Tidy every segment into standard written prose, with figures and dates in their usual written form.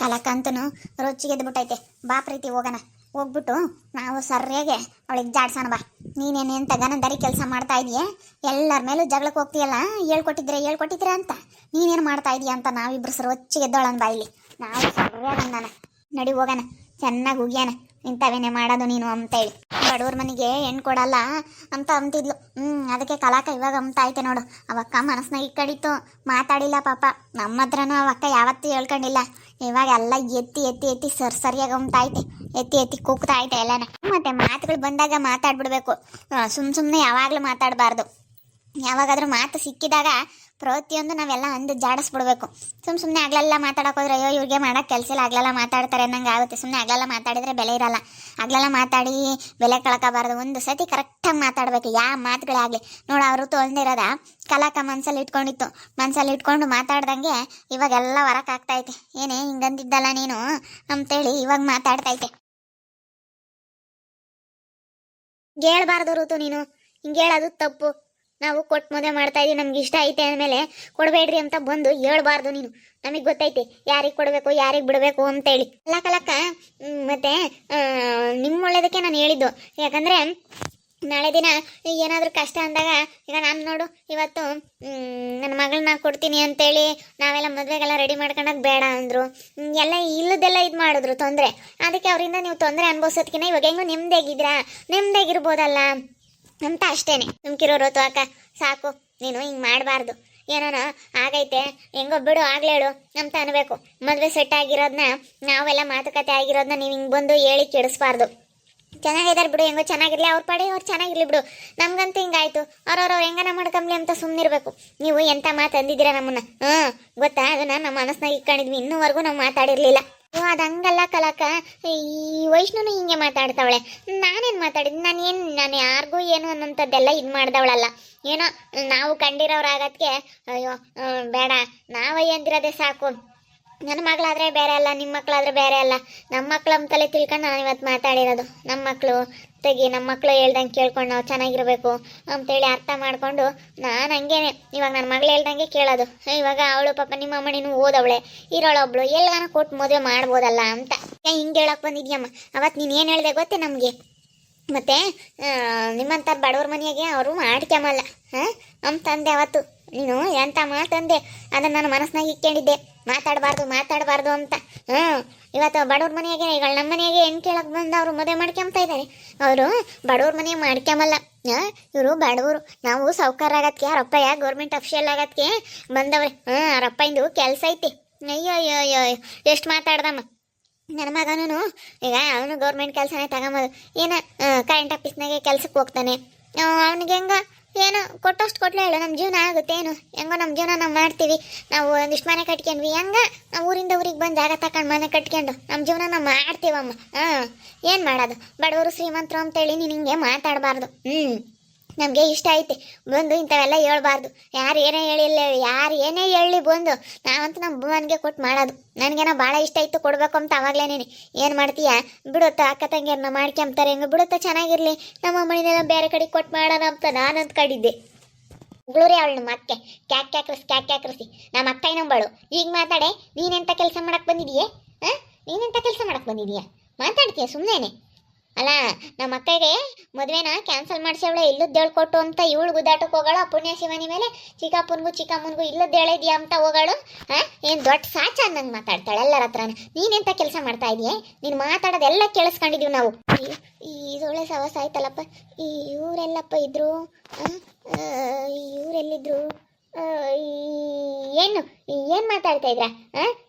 ಕಲಕಂತನು ರೊಚ್ಚಿಗೆದ್ದು ಬಿಟ್ಟೈತೆ. ಬಾ ಪ್ರೀತಿ ಹೋಗೋಣ. ಹೋಗ್ಬಿಟ್ಟು ನಾವು ಸರಿಯಾಗಿ ಅವಳಿಗೆ ಜಾಡ್ಸೋಣ ಬಾ. ನೀನೇನೆ ಅಂತ ಗನಂದರಿ ಕೆಲಸ ಮಾಡ್ತಾ ಇದೀಯ, ಎಲ್ಲರ ಮೇಲೂ ಜಗಳಕ್ಕೆ ಹೋಗ್ತೀಯಲ್ಲ. ಹೇಳ್ಕೊಟ್ಟಿದ್ರೆ ಅಂತ ನೀನೇನು ಮಾಡ್ತಾ ಇದೀಯ ಅಂತ ನಾವಿಬ್ರು ರೊಚ್ಚಿಗೆದ್ದೋಳನ್ ಬಾ ಇಲ್ಲಿ. ನಾವು ಸರಿಯಾಗಿ ನಾನು ನಡಿ ಹೋಗೋಣ. ಚೆನ್ನಾಗಿ ಹೋಗ್ಯಾನ. ಇಂಥವೇನೆ ಮಾಡೋದು ನೀನು ಅಂತೇಳಿ ಬಡವ್ರ ಮನೆಗೆ ಹೆಣ್ಣು ಕೊಡಲ್ಲ ಅಂತ ಅಂತಿದ್ಲು. ಅದಕ್ಕೆ ಕಲಾಕ ಇವಾಗ ಐತೆ ನೋಡು. ಅವಕ್ಕ ಮನಸ್ನಾಗ ಇಕ್ಕಡಿತ್ತು, ಮಾತಾಡಿಲ್ಲ ಪಾಪ. ನಮ್ಮ ಹತ್ರನೂ ಅವಕ್ಕ ಯಾವತ್ತೂ ಹೇಳ್ಕೊಂಡಿಲ್ಲ. ಇವಾಗ ಎಲ್ಲ ಎತ್ತಿ ಸರಿಯಾಗಿ ಐತೆ. ಎತ್ತಿ ಕೂಗ್ತಾ ಐತೆ ಎಲ್ಲನ. ಮತ್ತೆ ಮಾತುಗಳು ಬಂದಾಗ ಮಾತಾಡ್ಬಿಡ್ಬೇಕು. ಸುಮ್ಮನೆ ಯಾವಾಗಲೂ ಮಾತಾಡಬಾರ್ದು. ಯಾವಾಗಾದ್ರೂ ಮಾತು ಸಿಕ್ಕಿದಾಗ ಪ್ರತಿಯೊಂದು ನಾವೆಲ್ಲ ಅಂದು ಜಾಡಿಸ್ಬಿಡ್ಬೇಕು. ಸುಮ್ಮನೆ ಆಗ್ಲೆಲ್ಲ ಮಾತಾಡೋಕೋದ್ರೆ ಅಯ್ಯೋ ಇವ್ರಿಗೆ ಮಾಡೋಕ್ಕೆ ಕೆಲಸ ಇಲ್ಲ, ಆಗ್ಲೆಲ್ಲ ಮಾತಾಡ್ತಾರೆ ಅನ್ನಂಗೆ ಆಗುತ್ತೆ. ಸುಮ್ಮನೆ ಆಗ್ಲೆಲ್ಲ ಮಾತಾಡಿದರೆ ಬೆಲೆ ಇರಲ್ಲ. ಆಗ್ಲೆಲ್ಲ ಮಾತಾಡಿ ಬೆಲೆ ಕಳ್ಕೋಬಾರ್ದು. ಒಂದು ಸತಿ ಕರೆಕ್ಟಾಗಿ ಮಾತಾಡಬೇಕು. ಯಾವ ಮಾತುಗಳೇ ಆಗಲಿ ನೋಡು. ಅವರು ತೊಳ್ದಿರೋದ ಕಲಾಕ ಮನ್ಸಲ್ಲಿ ಇಟ್ಕೊಂಡು ಮಾತಾಡ್ದಂಗೆ ಇವಾಗೆಲ್ಲ ಹೊರಕಾಗ್ತೈತೆ. ಏನೇ ಹಿಂಗಂದಿದ್ದಲ್ಲ ನೀನು ಅಂತೇಳಿ ಇವಾಗ ಮಾತಾಡ್ತೈತೆ. ಹೇಳ್ಬಾರ್ದು ಋತು, ನೀನು ಹಿಂಗೆ ಹೇಳೋದು ತಪ್ಪು. ನಾವು ಕೊಟ್ಟು ಮದುವೆ ಮಾಡ್ತಾ ಇದೀವಿ, ನಮ್ಗೆ ಇಷ್ಟ ಐತೆ ಅಂದಮೇಲೆ ಕೊಡಬೇಡ್ರಿ ಅಂತ ಬಂದು ಹೇಳ್ಬಾರ್ದು ನೀನು. ನಮಗೆ ಗೊತ್ತೈತೆ ಯಾರಿಗೆ ಕೊಡಬೇಕು ಯಾರಿಗೆ ಬಿಡಬೇಕು ಅಂತೇಳಿ. ಅಲ್ಲ ಕಲಕ್ಕ, ಮತ್ತೆ ನಿಮ್ಮ ಒಳ್ಳೇದಕ್ಕೆ ನಾನು ಹೇಳಿದ್ದು. ಯಾಕಂದರೆ ನಾಳೆ ದಿನ ಏನಾದರೂ ಕಷ್ಟ ಅಂದಾಗ, ಈಗ ನಾನು ನೋಡು ಇವತ್ತು ನನ್ನ ಮಗಳನ್ನ ಕೊಡ್ತೀನಿ ಅಂತೇಳಿ ನಾವೆಲ್ಲ ಮದುವೆಗೆಲ್ಲ ರೆಡಿ ಮಾಡ್ಕೊಂಡಾಗ ಬೇಡ ಅಂದರು. ಎಲ್ಲ ಇಲ್ಲದೆಲ್ಲ ಇದು ಮಾಡಿದ್ರು ತೊಂದರೆ. ಅದಕ್ಕೆ ಅವರಿಂದ ನೀವು ತೊಂದರೆ ಅನುಭವಿಸೋದಕ್ಕಿಂತ ಇವಾಗ ಹೆಂಗೋ ನೆಮ್ಮದಿಯಾಗಿರ್ಬೋದಲ್ಲ ಅಂತ ಅಷ್ಟೇನೆ. ಸುಮ್ಕಿರೋರು ಅಕ್ಕ ಸಾಕು. ನೀನು ಹಿಂಗೆ ಮಾಡಬಾರ್ದು. ಏನೋನ ಆಗೈತೆ ಹೆಂಗೋ ಬಿಡು ಆಗ್ಲೇಳು ಅಂತ ಅನ್ಬೇಕು. ಮದುವೆ ಸೆಟ್ ಆಗಿರೋದನ್ನ ನಾವೆಲ್ಲ ಮಾತುಕತೆ ಆಗಿರೋದನ್ನ ನೀವು ಹಿಂಗೆ ಬಂದು ಹೇಳಿ ಕೆಡಿಸ್ಬಾರ್ದು. ಚೆನ್ನಾಗಿದ್ದಾರೆ ಬಿಡು, ಹೆಂಗೋ ಚೆನ್ನಾಗಿರ್ಲಿ, ಅವ್ರ ಪಾಡಿ ಅವ್ರು ಚೆನ್ನಾಗಿರ್ಲಿ ಬಿಡು. ನಮ್ಗಂತೂ ಹಿಂಗಾಯ್ತು, ಅವ್ರವ್ರು ಹೆಂಗನ ಮಾಡ್ಕೊಂಬ್ಲಿ ಅಂತ ಸುಮ್ಮನಿರ್ಬೇಕು. ನೀವು ಎಂಥ ಮಾತು ಅಂದಿದ್ದೀರಾ ನಮ್ಮನ್ನ. ಗೊತ್ತಾ, ಅದನ್ನ ನಮ್ಮ ಮನಸ್ನಾಗ ಇಟ್ಕೊಂಡಿದ್ವಿ. ಇನ್ನೂವರೆಗೂ ನಾವು ಮಾತಾಡಿರ್ಲಿಲ್ಲ. ಅದು ಹಂಗಲ್ಲ ಕಲಕ. ಈ ವೈಷ್ಣುನು ಹಿಂಗೆ ಮಾತಾಡ್ತಾವಳೆ. ನಾನೇನು ಮಾತಾಡಿದ್ನಿ? ನಾನು ಯಾರಿಗೂ ಏನು ಅನ್ನೋಂಥದ್ದೆಲ್ಲ ಇದು ಮಾಡ್ದವಳಲ್ಲ. ಏನೋ ನಾವು ಕಂಡಿರೋರಾಗತ್ಗೆ ಅಯ್ಯೋ ಬೇಡ, ನಾವಯ್ಯ ಅಂದಿರೋದೇ ಸಾಕು. ನನ್ನ ಮಗಳಾದರೆ ಬೇರೆ ಅಲ್ಲ, ನಿಮ್ಮ ಮಕ್ಕಳಾದ್ರೆ ಬೇರೆ ಅಲ್ಲ. ನಮ್ಮ ಮಕ್ಳು ಅಂತಲೇ ತಿಳ್ಕೊಂಡು ನಾನು ಇವತ್ತು ಮಾತಾಡಿರೋದು. ನಮ್ಮ ಮಕ್ಕಳು ಹೇಳ್ದಂಗೆ ಕೇಳ್ಕೊಂಡು ನಾವು ಚೆನ್ನಾಗಿರ್ಬೇಕು ಅಂತೇಳಿ ಅರ್ಥ ಮಾಡಿಕೊಂಡು ನಾನು ಹಂಗೇನೆ ಇವಾಗ ನನ್ನ ಮಗಳು ಹೇಳ್ದಂಗೆ ಕೇಳೋದು. ಇವಾಗ ಅವಳು ಪಾಪ ನಿಮ್ಮ ಅಮ್ಮ ನೀನು ಓದವಳೆ ಇರೋಳೊಬ್ಳು, ಎಲ್ಲಾನ ಕೊಟ್ಟು ಮದುವೆ ಮಾಡ್ಬೋದಲ್ಲ ಅಂತ ಹಿಂಗೆ ಹೇಳಕ್ಕೆ ಬಂದಿದ್ಯಮ್ಮ. ಅವತ್ತು ನೀನು ಏನು ಹೇಳಿದೆ ಗೊತ್ತೇ ನಮಗೆ? ಮತ್ತು ನಿಮ್ಮಂಥ ಬಡವ್ರ ಮನೆಯಾಗೆ ಅವರು ಮಾಡ್ಕೊಂಬಲ್ಲ ಅಂತಂದೆ ಅವತ್ತು. ನೀನು ಎಂಥ ಮಾತಂದೆ, ಅದನ್ನು ನಾನು ಮನಸ್ಸಿನಾಗ ಇಟ್ಕೊಂಡಿದ್ದೆ. ಮಾತಾಡಬಾರ್ದು ಅಂತ. ಇವತ್ತು ಬಡವ್ರ ಮನೆಯಾಗೆ ಈಗ ನಮ್ಮ ಮನೆಯಾಗೆ ಹೆಣ್ಣು ಕೇಳಕ್ಕೆ ಬಂದು ಅವರು ಮದುವೆ ಮಾಡ್ಕೊಂಬ್ತಾ ಇದ್ದಾರೆ. ಅವರು ಬಡವ್ರ ಮನೆ ಮಾಡ್ಕೊಂಬಲ್ಲ. ಇವರು ಬಡವರು. ನಾವು ಸಾವ್ಕಾರ ಆಗತ್ಕೆ ಅವರಪ್ಪಯ್ಯ ಗೌರ್ಮೆಂಟ್ ಅಫಿಷಿಯಲ್ ಆಗತ್ಕೆ ಬಂದವ್ರೆ. ಅವರಪ್ಪಂದು ಕೆಲಸ ಐತಿ. ಅಯ್ಯೋ ಎಷ್ಟು ಮಾತಾಡ್ದಮ್ಮ. ನನ್ನ ಮಗನೂ ಈಗ ಅವನು ಗೌರ್ಮೆಂಟ್ ಕೆಲಸನೇ ತಗೊಂಬೋದು. ಏನೋ ಕರೆಂಟ್ ಆಫೀಸ್ನಾಗೆ ಕೆಲ್ಸಕ್ಕೆ ಹೋಗ್ತಾನೆ. ಅವನಿಗೆ ಏನೋ ಕೊಟ್ಟಷ್ಟು ಕೊಟ್ಲೇ ಹೇಳು, ನಮ್ಮ ಜೀವನ ಆಗುತ್ತೆ ಏನು? ಹೆಂಗೋ ನಮ್ಮ ಜೀವನ ನಾವು ಮಾಡ್ತೀವಿ. ನಾವು ಒಂದಿಷ್ಟು ಮನೆ ಕಟ್ಕೊಂಡ್ವಿ, ನಾವು ಊರಿಂದ ಊರಿಗೆ ಬಂದು ಜಾಗ ತಗೊಂಡು ಮನೆ ಕಟ್ಕೊಂಡು ನಮ್ಮ ಜೀವನ ನಾವು ಮಾಡ್ತೀವಮ್ಮ. ಏನು ಮಾಡೋದು, ಬಡವರು ಶ್ರೀಮಂತರು ಅಂತೇಳಿ ನೀನು ಹಿಂಗೆ ಮಾತಾಡಬಾರ್ದು. ನಮಗೆ ಇಷ್ಟ ಐತೆ ಬಂದು ಇಂಥವೆಲ್ಲ ಹೇಳ್ಬಾರ್ದು. ಯಾರು ಏನೇ ಹೇಳಿ ಬಂದು ನಾವಂತೂ ನಮ್ಮ ಭೂವನ್ಗೆ ಕೊಟ್ಟು ಮಾಡೋದು. ನನಗೇನೋ ಭಾಳ ಇಷ್ಟ ಇತ್ತು ಕೊಡಬೇಕು ಅಂತ. ಆವಾಗಲೇ ನೀನು ಏನು ಮಾಡ್ತೀಯ? ಬಿಡುತ್ತಾ ಅಕ್ಕ ತಂಗಿಯರನ್ನ ಮಾಡ್ಕೊಂತಾರೆ, ಹೆಂಗೆ ಬಿಡುತ್ತಾ ಚೆನ್ನಾಗಿರಲಿ, ನಮ್ಮ ಮನೆಯೆಲ್ಲ ಬೇರೆ ಕಡೆ ಕೊಟ್ಟು ಮಾಡೋಣ ಅಂತ ನಾನು ಅಂದ್ಕೊಂಡಿದ್ದೆ. ಗುಳೂರಿ ಅವಳು ನಮ್ಮ ಅಕ್ಕೆ ಕ್ಯಾಕ್ರಿಸಿ ನಮ್ಮ ಅಕ್ಕ ನಂಬಳು ಈಗ ಮಾತಾಡೆ. ನೀನೆಂಥ ಕೆಲಸ ಮಾಡಕ್ಕೆ ಬಂದಿದೀಯೇ? ಮಾತಾಡ್ತೀಯ ಸುಮ್ಮನೆ? ಅಲ್ಲ, ನಮ್ಮ ಅಕ್ಕಗೆ ಮದುವೆನ ಕ್ಯಾನ್ಸಲ್ ಮಾಡಿಸವಳೆ, ಇಲ್ಲದ್ದು ಹೇಳ್ಕೊಟ್ಟು ಅಂತ ಇವಳು ಗುದ್ದಾಟಕ್ಕೆ ಹೋಗೋಳು. ಪುಣ್ಯ ಶಿವನಿ ಮೇಲೆ ಚಿಕ್ಕಮ್ಮನಿಗೂ ಇಲ್ಲದ್ದು ಹೇಳಿದ್ಯಾ ಅಂತ ಹೋಗೋಳು. ಏನು ದೊಡ್ಡ ಸಾಚ ಅನ್ನಂಗೆ ಮಾತಾಡ್ತಾಳೆ ಎಲ್ಲರ ಹತ್ರನ. ನೀನೆಂತ ಕೆಲಸ ಮಾಡ್ತಾ ಇದೀಯ? ನೀನು ಮಾತಾಡೋದೆಲ್ಲ ಕೇಳಿಸ್ಕೊಂಡಿದ್ದೀವಿ ನಾವು. ಇದೊಳ್ಳೆ ಸವಸ ಆಯ್ತಲ್ಲಪ್ಪ. ಇವರೆಲ್ಲಪ್ಪ ಇದ್ರು, ಇವರೆಲ್ಲಿದ್ರು? ಏನು ಮಾತಾಡ್ತಾ ಇದ್ರ?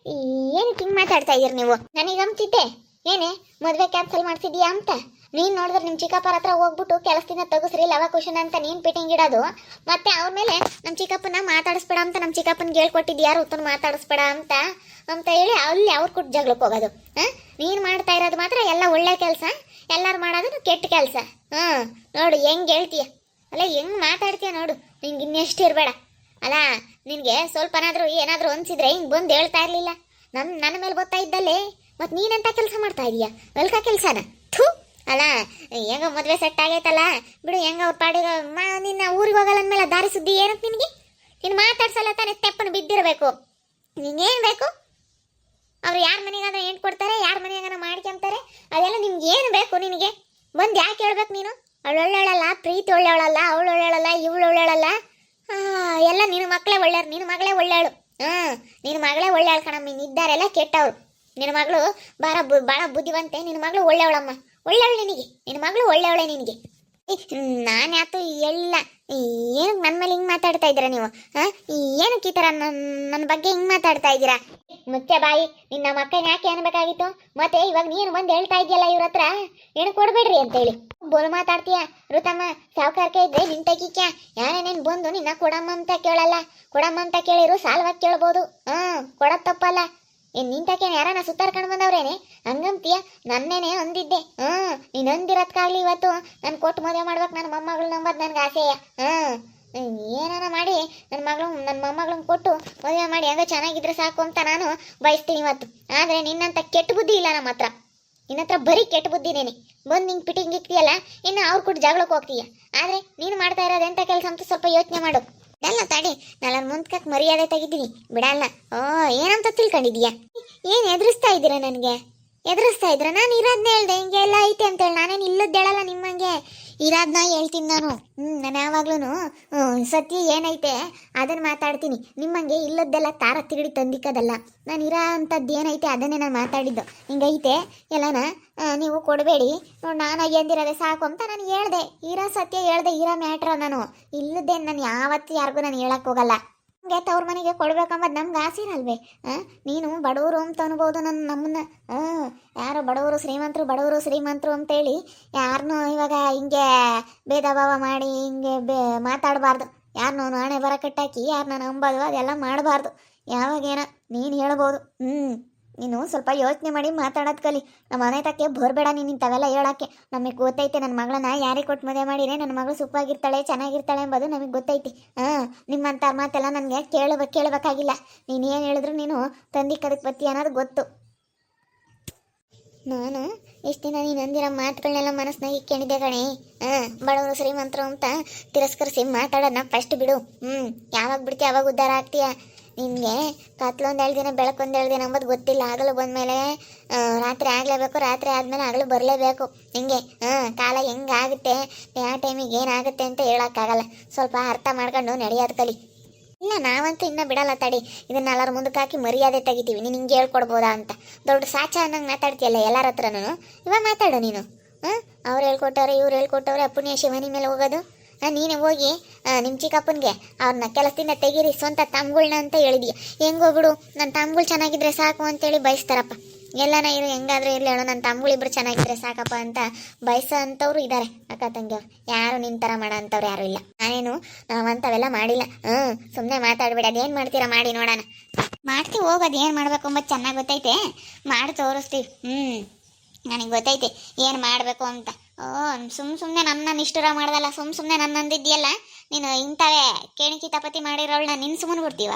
ಏನಕ್ಕೆ ಹಿಂಗೆ ಮಾತಾಡ್ತಾ ಇದ್ದೀರಿ ನೀವು? ನನಗಂತಿದ್ದೆ ಏನೇ ಮದುವೆ ಕ್ಯಾನ್ಸಲ್ ಮಾಡ್ತಿದ್ಯಾ ಅಂತ. ನೀನು ನೋಡಿದ್ರೆ ನಿಮ್ಮ ಚಿಕ್ಕಪ್ಪರ ಹತ್ರ ಹೋಗ್ಬಿಟ್ಟು ಕೆಲಸದಿಂದ ತೆಗಿಸ್ರಿ ಲವ ಕುಶನ್ ಅಂತ ನೀನು ಪಿಟಿಂಗ್ ಇಡೋದು. ಮತ್ತೆ ಅವ್ರ ಮೇಲೆ ನಮ್ಮ ಚಿಕ್ಕಪ್ಪನ ಮಾತಾಡಿಸ್ಬೇಡ ಅಂತ ನಮ್ಮ ಚಿಕ್ಕಪ್ಪನಿಗೆ ಹೇಳ್ಕೊಟ್ಟಿದ್ದು ಯಾರು? ಋತುನ ಮಾತಾಡಿಸ್ಬೇಡ ಅಂತ ಹೇಳಿ ಅಲ್ಲಿ ಅವ್ರು ಕೊಟ್ಟು ಜಗಳಕ್ಕೆ ಹೋಗೋದು. ನೀನು ಮಾಡ್ತಾ ಇರೋದು ಮಾತ್ರ ಎಲ್ಲ ಒಳ್ಳೆ ಕೆಲಸ, ಎಲ್ಲರೂ ಮಾಡೋದು ಕೆಟ್ಟ ಕೆಲಸ. ನೋಡು ಹೆಂಗೆ ಹೇಳ್ತೀಯ, ಅಲ್ಲ ಹೆಂಗೆ ಮಾತಾಡ್ತೀಯ ನೋಡು. ನಿನ್ಗೆ ಇನ್ನೆಷ್ಟು ಇರಬೇಡ. ಅಲ್ಲ, ನಿನಗೆ ಸ್ವಲ್ಪನಾದರೂ ಏನಾದರೂ ಅನಿಸಿದ್ರೆ ಹಿಂಗೆ ಬಂದು ಹೇಳ್ತಾ ಇರಲಿಲ್ಲ. ನನ್ನ ಮೇಲೆ ಗೊತ್ತಾ ಇದ್ದಲ್ಲೇ. ಮತ್ತು ನೀನೆಂಥ ಕೆಲಸ ಮಾಡ್ತಾ ಇದೀಯ? ವೆಲ್ಕ ಕೆಲಸನ? ಥೂ. ಅಲ್ಲ, ಹೆಂಗ ಮದುವೆ ಸೆಟ್ ಆಗೈತಲ್ಲ ಬಿಡು, ಹೆಂಗ ಅವ್ರ ಪಾಡಿಗೆ ನಿನ್ನ ಊರಿಗೆ ಹೋಗಲ್ಲ ಅಂದಮೇಲೆ ದಾರಿ ಸುದ್ದಿ ಏನಕ್ಕೆ ನಿನಗೆ? ನೀನು ಮಾತಾಡ್ಸಲ್ಲ ತಾನೇ ತೆಪ್ಪನ್ನು ಬಿದ್ದಿರಬೇಕು. ನಿಂಗೇನು ಬೇಕು? ಅವ್ರು ಯಾರ ಮನೆಗಾದ್ರೂ ಬೇಕು ನಿನಗೆ? ಬಂದು ಯಾಕೆ ಹೇಳ್ಬೇಕು ನೀನು? ಅವಳು ಒಳ್ಳೆಯವಳಲ್ಲ, ಪ್ರೀತಿ ಒಳ್ಳೆಯವಳಲ್ಲ, ಅವಳು ಒಳ್ಳೆಯವಳಲ್ಲ, ಇವಳು ಒಳ್ಳೆಯವಳಲ್ಲ. ಎಲ್ಲ ನಿನ್ನ ಮಕ್ಕಳೇ ಒಳ್ಳೆಯವ್ರು, ನಿನ್ನ ಮಗಳೇ ಒಳ್ಳೆಯವಳು. ನಿನ್ನ ಮಗಳೇ ಒಳ್ಳೆಯವಳು ಕಣಮ್ಮ, ಇನ್ನಿದ್ದಾರೆಲ್ಲ ಕೆಟ್ಟವಳು. ನಿನ್ನ ಮಗಳು ಭಾಳ ಬುದ್ಧಿವಂತೆ, ನಿನ್ನ ಮಗಳು ಒಳ್ಳೆಯವಳಮ್ಮ, ಒಳ್ಳೆಯವಳು ನಿನಗೆ, ನಿನ್ನ ಮಗಳು ಒಳ್ಳೆಯವಳೆ ನಿನಗೆ. ನಾನು ಯಾತು ಎಲ್ಲ ಏನಕ್ಕೆ ನನ್ನ ಮೇಲೆ ಹಿಂಗೆ ಮಾತಾಡ್ತಾ ಇದ್ದೀರಾ ನೀವು? ಏನಕ್ಕೆ ಈ ಥರ ನನ್ನ ಬಗ್ಗೆ ಹಿಂಗೆ ಮಾತಾಡ್ತಾ ಇದ್ದೀರಾ? ಮುಚ್ಚೆ ಬಾಯಿ, ನಿನ್ನ ಮಕ್ಕಳನ್ನ ಯಾಕೆ ಅನ್ಬೇಕಾಗಿತ್ತು? ಮತ್ತೆ ಇವಾಗ ನೀನು ಬಂದು ಹೇಳ್ತಾ ಇದೆಯಲ್ಲ ಇವ್ರ ಹತ್ರ ಏನು ಕೊಡಬೇಡ್ರಿ ಅಂತೇಳಿ. ಬೋಲ್ ಮಾತಾಡ್ತೀಯ ಋತಮ್ಮ? ಸಾವುಕಾರಕ್ಕೆ ಇದ್ರೆ ನಿನ್ ತೆಗಿಕ್ಯಾ? ಯಾರೇನೇನು ಬಂದು ನಿನ್ನ ಕೊಡಮ್ಮ ಅಂತ ಕೇಳಲ್ಲ. ಕೊಡಮ್ಮ ಅಂತ ಕೇಳಿರು ಸಾಲವಾಗಿ ಕೇಳ್ಬೋದು. ಕೊಡೋದು ತಪ್ಪಲ್ಲ. ನಿಂತಕೇನು ಯಾರನ್ನ ಸುತ್ತಾರ್ಕೊಂಡು ಬಂದವ್ರೇನೆ ಹಂಗಂತೀಯ? ನನ್ನೇನೆ ಅಂದಿದ್ದೆ. ನೀನು ಅಂದಿರೋದ್ಕಾಗ್ಲಿ ಇವತ್ತು ನಾನು ಕೊಟ್ಟು ಮದುವೆ ಮಾಡ್ಬೇಕು ನನ್ನ ಮೊಮ್ಮಗಳು ನಂಬದು ನನಗೆ ಆಸೆಯ. ಏನಾರ ಮಾಡಿ ನನ್ನ ಮೊಮ್ಮಗಳನ್ನ ಕೊಟ್ಟು ಮದುವೆ ಮಾಡಿ ಹಂಗ ಚೆನ್ನಾಗಿದ್ರೆ ಸಾಕು ಅಂತ ನಾನು ಬಯಸ್ತೀನಿ ಇವತ್ತು. ಆದರೆ ನಿನ್ನಂತ ಕೆಟ್ಟ ಬುದ್ಧಿ ಇಲ್ಲ ನಮ್ಮ ಹತ್ರ. ನಿನ್ನ ಹತ್ರ ಬರೀ ಕೆಟ್ಟ ಬುದ್ಧಿನೇನೆ. ಬಂದು ನಿಂಗೆ ಪಿಟಿಂಗ್ ಇಕ್ತಿಯಲ್ಲ, ಇನ್ನು ಅವ್ರು ಕೊಟ್ಟು ಜಗಳಕ್ಕೆ ಹೋಗ್ತೀಯ. ಆದರೆ ನೀನು ಮಾಡ್ತಾ ಇರೋದು ಎಂಥ ಕೆಲಸ ಅಂತ ಸ್ವಲ್ಪ ಯೋಚನೆ ಮಾಡು. ಅಲ್ಲ ತಡಿ, ನಾನು ಮುಂದ್ಕಕ್ಕೆ ಮರ್ಯಾದೆ ತೆಗಿದ್ದೀನಿ, ಬಿಡಲ್ಲ. ಏನಂತ ತಿಳ್ಕೊಂಡಿದೀಯಾ? ಏನು ಎದುರಿಸ್ತಾ ಇದ್ದೀರಾ? ನನಗೆ ಎದುರಿಸ್ತಾ ಇದ್ದೀರಾ? ನಾನು ಇರೋದನ್ನ ಹೇಳ್ದೆ, ಹಿಂಗೆ ಎಲ್ಲ ಐತೆ ಅಂತೇಳಿ. ನಾನೇನು ಇಲ್ಲದ್ದು ಹೇಳಲ್ಲ ನಿಮ್ಮಂಗೆ, ಇರೋದನ್ನ ಹೇಳ್ತೀನಿ ನಾನು. ನಾನು ಯಾವಾಗ್ಲೂ ಸತ್ಯ ಏನೈತೆ ಅದನ್ನು ಮಾತಾಡ್ತೀನಿ. ನಿಮ್ಮಂಗೆ ಇಲ್ಲದ್ದೆಲ್ಲ ತಾರ ತಿರುಡಿ ತಂದಿಕ್ಕದಲ್ಲ. ನಾನು ಇರೋ ಅಂಥದ್ದು ಏನೈತೆ ಅದನ್ನೇ ನಾನು ಮಾತಾಡಿದ್ದು. ಹಿಂಗೈತೆ ಎಲ್ಲನ ನೀವು ಕೊಡಬೇಡಿ ನೋಡಿ, ನಾನು ಎಂದಿರೋದೆ ಸಾಕು ಅಂತ ನಾನು ಹೇಳ್ದೆ. ಇರೋ ಸತ್ಯ ಹೇಳ್ದೆ, ಇರೋ ಮ್ಯಾಟ್ರ. ನಾನು ಇಲ್ಲದ್ದೇನು ನಾನು ಯಾವತ್ತೂ ಯಾರಿಗೂ ನಾನು ಹೇಳಕ್ಕೆ ಹೋಗಲ್ಲ. ನಮಗೆ ತವ್ರ ಮನೆಗೆ ಕೊಡ್ಬೇಕಂಬದು ನಮ್ಗೆ ಆಸೆ ಇರಲ್ವೇ? ನೀನು ಬಡವರು ಅಂತ ಅನ್ಬೋದು ನಮ್ಮನ್ನ. ಯಾರು ಬಡವರು ಶ್ರೀಮಂತರು, ಬಡವರು ಶ್ರೀಮಂತರು ಅಂತೇಳಿ ಯಾರನ್ನೂ ಇವಾಗ ಹಿಂಗೆ ಭೇದ ಭಾವ ಮಾಡಿ ಹಿಂಗೆ ಮಾತಾಡಬಾರ್ದು. ಯಾರನ್ನೂ ನಾಣೆ ಬರ ಕಟ್ಟಾಕಿ ಯಾರನ್ನ ನಂಬೋದು ಅದೆಲ್ಲ ಮಾಡಬಾರ್ದು. ಯಾವಾಗೇನ ನೀನು ಹೇಳ್ಬೋದು. ನೀನು ಸ್ವಲ್ಪ ಯೋಚನೆ ಮಾಡಿ ಮಾತಾಡೋದು ಕಲಿ. ನಮ್ಮ ಮನೆ ತಕ್ಕೆ ಬರಬೇಡ ನೀನು ಇಂಥವೆಲ್ಲ ಹೇಳೋಕ್ಕೆ. ನಮಗೆ ಗೊತ್ತೈತೆ ನನ್ನ ಮಗಳನ್ನ ಯಾರಿಗೆ ಕೊಟ್ಟು ಮದುವೆ ಮಾಡಿದ್ರೆ ನನ್ನ ಮಗಳು ಸುಖವಾಗಿರ್ತಾಳೆ, ಚೆನ್ನಾಗಿರ್ತಾಳೆ ಎಂಬುದು ನಮಗೆ ಗೊತ್ತೈತಿ. ನಿಮ್ಮಂಥ ಮಾತೆಲ್ಲ ನನಗೆ ಕೇಳಬೇಕಾಗಿಲ್ಲ. ನೀನು ಏನು ಹೇಳಿದ್ರು ನೀನು ತಂದಿಕ್ಕದಕ್ಕೆ ಬತ್ತಿ ಅನ್ನೋದು ಗೊತ್ತು. ನಾನು ಇಷ್ಟು ದಿನ ನೀನು ಅಂದಿರೋ ಮಾತುಗಳನ್ನೆಲ್ಲ ಮನಸ್ಸಿನಾಗ ಇಕ್ಕೊಂಡಿದ್ದೆ ಕಣೆ. ಬಡವರು ಶ್ರೀಮಂತರು ಅಂತ ತಿರಸ್ಕರಿಸಿ ಮಾತಾಡೋದನ್ನ ಫಸ್ಟ್ ಬಿಡು. ಯಾವಾಗ ಬಿಡ್ತೀಯ ಅವಾಗ ಉದ್ಧಾರ ಆಗ್ತೀಯ. ನಿನಗೆ ಕತ್ಲೊಂದು 2 ದಿನ ಬೆಳಕೊಂದು 2 ದಿನ ಅಂಬೋದು ಗೊತ್ತಿಲ್ಲ. ಹಗಲು ಬಂದಮೇಲೆ ರಾತ್ರಿ ಆಗಲೇಬೇಕು, ರಾತ್ರಿ ಆದಮೇಲೆ ಹಗಲು ಬರಲೇಬೇಕು. ಹಿಂಗೆ ಕಾಲ ಹೆಂಗಾಗುತ್ತೆ, ಯಾವ ಟೈಮಿಗೆ ಏನಾಗುತ್ತೆ ಅಂತ ಹೇಳೋಕ್ಕಾಗಲ್ಲ. ಸ್ವಲ್ಪ ಅರ್ಥ ಮಾಡ್ಕೊಂಡು ನಡೆಯೋದು ಕಲಿ. ಇಲ್ಲ ನಾವಂತೂ ಇನ್ನೂ ಬಿಡಲ್ಲ ತಡಿ. ಇದನ್ನೆಲ್ಲರ ಮುಂದಕ್ಕೆ ಹಾಕಿ ಮರ್ಯಾದೆ ತೆಗಿತೀವಿ. ನೀನು ಹಿಂಗೆ ಹೇಳ್ಕೊಡ್ಬೋದಾ ಅಂತ ದೊಡ್ಡ ಸಾಚ ಅನ್ನಂಗೆ ಮಾತಾಡ್ತೀಯಲ್ಲ ಎಲ್ಲರ ಹತ್ರನೂ. ಇವಾಗ ಮಾತಾಡು ನೀನು. ಅವ್ರು ಹೇಳ್ಕೊಟ್ಟವ್ರೆ, ಇವ್ರು ಹೇಳ್ಕೊಟ್ಟವ್ರೆ, ಪುಣ್ಯ ಶಿವನಿ ಮೇಲೆ ಹೋಗೋದು. ನೀನು ಹೋಗಿ ನಿಮ್ಮ ಚಿಕ್ಕಪ್ಪನಿಗೆ ಅವ್ರನ್ನ ಕೆಲಸದಿಂದ ತೆಗೀರಿ ಸ್ವಂತ ತಮ್ಗಳನ್ನ ಅಂತ ಹೇಳಿದೀಯ. ಹೆಂಗೋ ಬಿಡು, ನನ್ನ ತಮ್ಗಳು ಚೆನ್ನಾಗಿದ್ರೆ ಸಾಕು ಅಂತೇಳಿ ಬಯಸ್ತಾರಪ್ಪ. ಎಲ್ಲನ ಇರು ಹೆಂಗಾದ್ರೂ ಇರಲಿ ಹೇಳೋ, ನನ್ನ ತಮ್ಗಳಿಬ್ರು ಚೆನ್ನಾಗಿದ್ರೆ ಸಾಕಪ್ಪ ಅಂತ ಬಯಸೋ ಅಂಥವ್ರು ಇದ್ದಾರೆ ಅಕ್ಕ ತಂಗಿಯವ್ರು. ಯಾರು ನಿನ್ನ ಥರ ಮಾಡೋ ಅಂಥವ್ರು ಯಾರೂ ಇಲ್ಲ. ನಾವಂಥವೆಲ್ಲ ಮಾಡಿಲ್ಲ. ಸುಮ್ಮನೆ ಮಾತಾಡ್ಬೇಡಿ. ಅದೇನು ಮಾಡ್ತೀರಾ ಮಾಡಿ ನೋಡೋಣ. ಮಾಡ್ತೀವಿ ಹೋಗೋದು. ಏನು ಮಾಡಬೇಕು ಅಂಬದು ಚೆನ್ನಾಗಿ ಗೊತ್ತೈತೆ, ಮಾಡಿ ತೋರಿಸ್ತೀವಿ. ನನಗೆ ಗೊತ್ತೈತೆ ಏನು ಮಾಡಬೇಕು ಅಂತ. ಸುಮ್ಮನೆ ನನ್ನ ನಿಷ್ಠುರ ಮಾಡ್ದಲ್ಲ, ಸುಮ್ಮನೆ ನನ್ನ ಅಂದಿದ್ಯಲ್ಲ ನೀನು. ಇಂಥವೇ ಕೇಣಿಕಿ ತಪತಿ ಮಾಡಿರೋಳನ್ನ ನಿನ್ನ ಸುಮ್ಮನೆ ಬಿಡ್ತೀವ?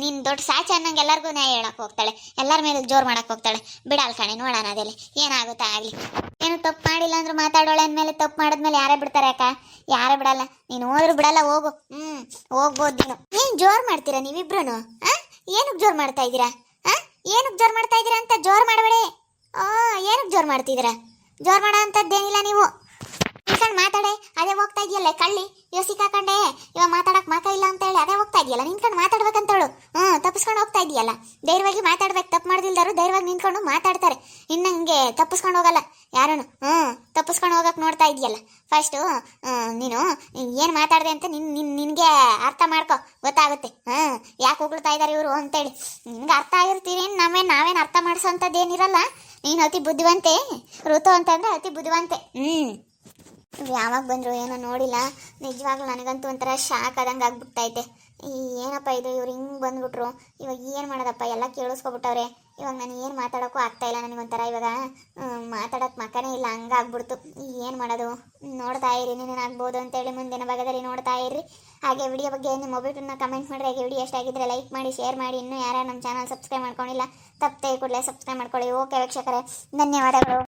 ನೀನು ದೊಡ್ಡ ಸಾಚ ಅನ್ನಂಗೆ ಎಲ್ಲರಿಗೂ ನ್ಯಾಯ ಹೇಳಕ್ಕೆ ಹೋಗ್ತಾಳೆ, ಎಲ್ಲರ ಮೇಲೆ ಜೋರು ಮಾಡಕ್ಕೆ ಹೋಗ್ತಾಳೆ. ಬಿಡಲ್ಲ ಕಣೆ, ನೋಡೋಣ ಅದೆಲ್ಲ ಏನಾಗುತ್ತಾ ಆಗಲಿ. ಏನು ತಪ್ಪು ಮಾಡಿಲ್ಲ ಅಂದ್ರೂ ಮಾತಾಡೋಳೆ ಅಂದಮೇಲೆ ತಪ್ಪು ಮಾಡಿದ್ಮೇಲೆ ಯಾರೇ ಬಿಡ್ತಾರೆ ಅಕ್ಕ? ಯಾರೇ ಬಿಡಲ್ಲ. ನೀನು ಹೋದ್ರೂ ಬಿಡಲ್ಲ, ಹೋಗು. ಹೋಗ್ಬೋದು ನೀನು. ಏನು ಜೋರು ಮಾಡ್ತೀರಾ ನೀವಿಬ್ರು? ಏನಕ್ಕೆ ಜೋರು ಮಾಡ್ತಾ ಇದ್ದೀರಾ? ಏನಕ್ಕೆ ಜೋರು ಮಾಡ್ತಾ ಇದ್ದೀರಾ ಅಂತ ಜೋರು ಮಾಡಬೇಡಿ. ಏನಕ್ಕೆ ಜೋರು ಮಾಡ್ತಿದ್ದೀರಾ? ಜೋರು ಮಾಡೋ ಅಂಥದ್ದೇನಿಲ್ಲ. ನೀವು ನಿಂತ್ಕೊಂಡು ಮಾತಾಡೆ, ಅದೇ ಹೋಗ್ತಾ ಇದೆಯಲ್ಲ ಕಳ್ಳಿ ಯೋಸಿಕಾಕಂಡೆ. ಇವಾಗ ಮಾತಾಡಕ್ಕೆ ಮಕ ಇಲ್ಲ ಅಂತ ಹೇಳಿ ಅದೇ ಹೋಗ್ತಾ ಇದೆಯಲ್ಲ, ನಿಂತ್ಕೊಂಡು ಮಾತಾಡ್ಬೇಕಂತೇಳು. ತಪ್ಪಿಸ್ಕೊಂಡು ಹೋಗ್ತಾ ಇದೆಯಲ್ಲ. ಧೈರ್ಯವಾಗಿ ಮಾತಾಡ್ಬೇಕು. ತಪ್ಪು ಮಾಡ್ದಿಲ್ದಾರು ಧೈರ್ಯವಾಗಿ ನಿಂತ್ಕೊಂಡು ಮಾತಾಡ್ತಾರೆ. ಇನ್ನು ಹಿಂಗೆ ತಪ್ಪಿಸ್ಕೊಂಡು ಹೋಗಲ್ಲ ಯಾರೂ. ತಪ್ಪಿಸ್ಕೊಂಡು ಹೋಗಕ್ಕೆ ನೋಡ್ತಾ ಇದೆಯಲ್ಲ. ಫಸ್ಟು ನೀನು ಏನು ಮಾತಾಡಿದೆ ಅಂತ ನಿನಗೆ ಅರ್ಥ ಮಾಡ್ಕೊ, ಗೊತ್ತಾಗುತ್ತೆ. ಯಾಕೆ ಹೋಗ್ತಾ ಇದ್ದಾರೆ ಇವರು ಅಂತೇಳಿ ನಿನ್ಗೆ ಅರ್ಥ ಆಗಿರ್ತೀರಿ. ನಾವೇನು ಅರ್ಥ ಮಾಡಿಸೋಂಥದ್ದೇನಿರಲ್ಲ. ನೀನು ಅತಿ ಬುದ್ಧಿವಂತೆ. ಋತು ಅಂತಂದರೆ ಅತಿ ಬುದ್ಧಿವಂತೆ. ಯಾವಾಗ ಬಂದರು ಏನೋ ನೋಡಿಲ್ಲ. ನಿಜವಾಗ್ಲೂ ನನಗಂತೂ ಒಂಥರ ಶಾಕ್ ಆದಂಗೆ ಆಗ್ಬಿಟ್ಟೈತೆ. ಏನಪ್ಪ ಇದು, ಇವ್ರು ಹಿಂಗೆ ಬಂದ್ಬಿಟ್ರು. ಇವಾಗ ಏನು ಮಾಡೋದಪ್ಪ, ಎಲ್ಲ ಕೇಳಿಸ್ಕೊಬಿಟ್ಟವ್ರೆ. ಇವಾಗ ನಾನು ಏನು ಮಾತಾಡೋಕ್ಕೂ ಆಗ್ತಾಯಿಲ್ಲ. ನನಗೊಂಥರ ಇವಾಗ ಮಾತಾಡೋಕ್ಕೆ ಮಕ್ಕನೇ ಇಲ್ಲ, ಹಂಗಾಗ್ಬಿಡ್ತು. ಏನು ಮಾಡೋದು? ನೋಡ್ತಾ ಇರಿ, ನೀನೇನಾಗ್ಬೋದು ಅಂತೇಳಿ ಮುಂದಿನ ಭಾಗದಲ್ಲಿ ನೋಡ್ತಾ ಇರ್ರಿ. ಹಾಗೆ ವಿಡಿಯೋ ಬಗ್ಗೆ ನಿಮ್ಮ ಒಬ್ಬಿಟ್ಟನ್ನ ಕಮೆಂಟ್ ಮಾಡಿರಿ. ಹಾಗೆ ವಿಡಿಯೋ ಎಷ್ಟಾಗಿದ್ದರೆ ಲೈಕ್ ಮಾಡಿ, ಶೇರ್ ಮಾಡಿ. ಇನ್ನೂ ಯಾರು ನಮ್ಮ ಚಾನಲ್ ಸಬ್ಸ್ಕ್ರೈಬ್ ಮಾಡ್ಕೊಂಡಿಲ್ಲ ತಪ್ಪದೆ ಕೂಡಲೇ ಸಬ್ಸ್ಕ್ರೈಬ್ ಮಾಡ್ಕೊಳ್ಳಿ. ಓಕೆ ವೀಕ್ಷಕರೇ, ಧನ್ಯವಾದಗಳು.